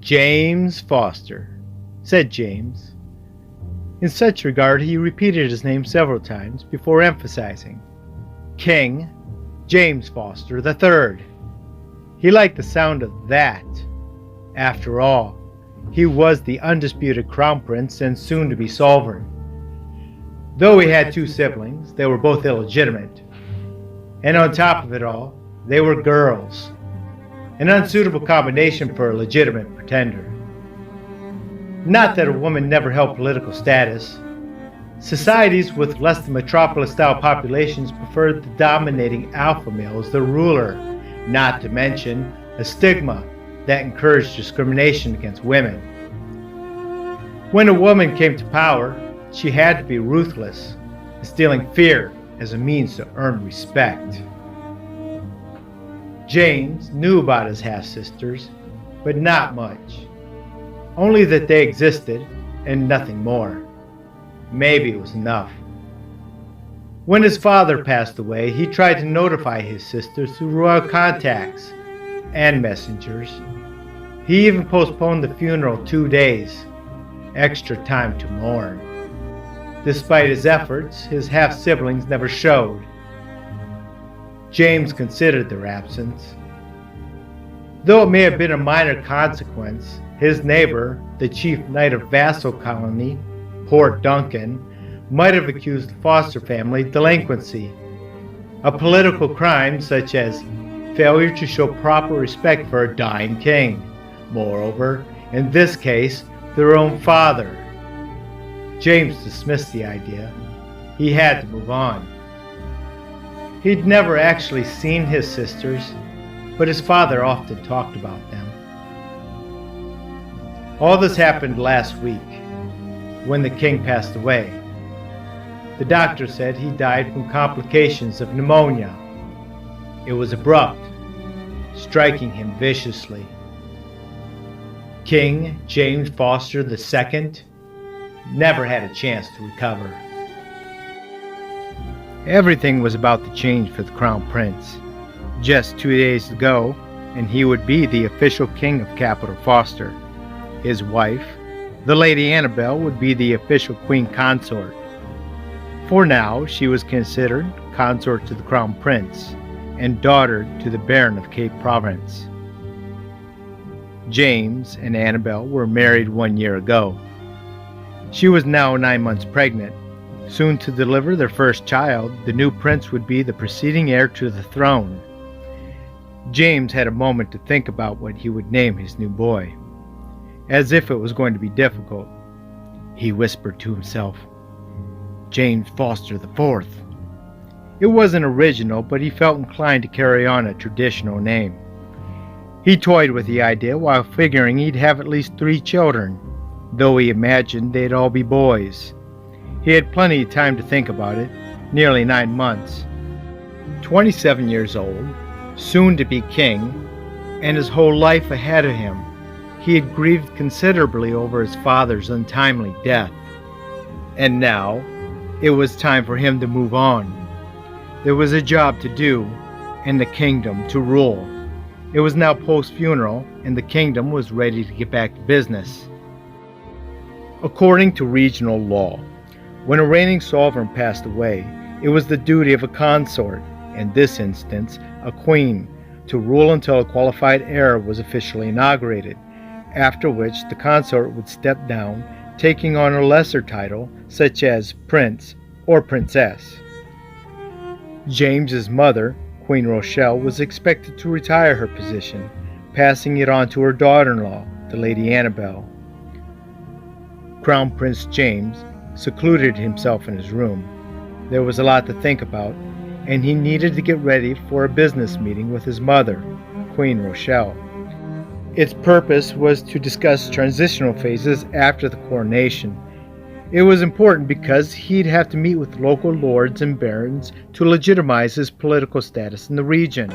James Foster, said James. In such regard, he repeated his name several times before emphasizing, King James Foster III. He liked the sound of that. After all, he was the undisputed crown prince and soon to be sovereign. Though he had two siblings, they were both illegitimate. And on top of it all, they were girls. An unsuitable combination for a legitimate pretender. Not that a woman never held political status. Societies with less than metropolis-style populations preferred the dominating alpha male as their ruler, not to mention a stigma that encouraged discrimination against women. When a woman came to power, she had to be ruthless, instilling fear as a means to earn respect. James knew about his half-sisters, but not much. Only that they existed, and nothing more. Maybe it was enough. When his father passed away, he tried to notify his sisters through royal contacts and messengers. He even postponed the funeral 2 days, extra time to mourn. Despite his efforts, his half-siblings never showed. James considered their absence. Though it may have been a minor consequence, his neighbor, the chief knight of vassal colony, Port Duncan, might have accused the Foster family of delinquency, a political crime such as failure to show proper respect for a dying king. Moreover, in this case, their own father. James dismissed the idea. He had to move on. He'd never actually seen his sisters, but his father often talked about them. All this happened last week, when the king passed away. The doctor said he died from complications of pneumonia. It was abrupt, striking him viciously. King James Foster II never had a chance to recover. Everything was about to change for the Crown Prince. Just 2 days ago, and he would be the official king of Capital Foster. His wife, the Lady Annabelle, would be the official queen consort. For now, she was considered consort to the Crown Prince and daughter to the Baron of Cape Province. James and Annabelle were married 1 year ago. She was now 9 months pregnant. Soon to deliver their first child, the new prince would be the preceding heir to the throne. James had a moment to think about what he would name his new boy. As if it was going to be difficult, he whispered to himself, James Foster IV. It wasn't original, but he felt inclined to carry on a traditional name. He toyed with the idea while figuring he'd have at least 3 children, though he imagined they'd all be boys. He had plenty of time to think about it, nearly 9 months. 27 years old, soon to be king, and his whole life ahead of him. He had grieved considerably over his father's untimely death. And now, it was time for him to move on. There was a job to do, and the kingdom to rule. It was now post-funeral, and the kingdom was ready to get back to business. According to regional law, when a reigning sovereign passed away, it was the duty of a consort, in this instance, a queen, to rule until a qualified heir was officially inaugurated, after which the consort would step down, taking on a lesser title, such as prince or princess. James's mother, Queen Rochelle, was expected to retire her position, passing it on to her daughter-in-law, the Lady Annabelle. Crown Prince James secluded himself in his room. There was a lot to think about, and he needed to get ready for a business meeting with his mother, Queen Rochelle. Its purpose was to discuss transitional phases after the coronation. It was important because he'd have to meet with local lords and barons to legitimize his political status in the region.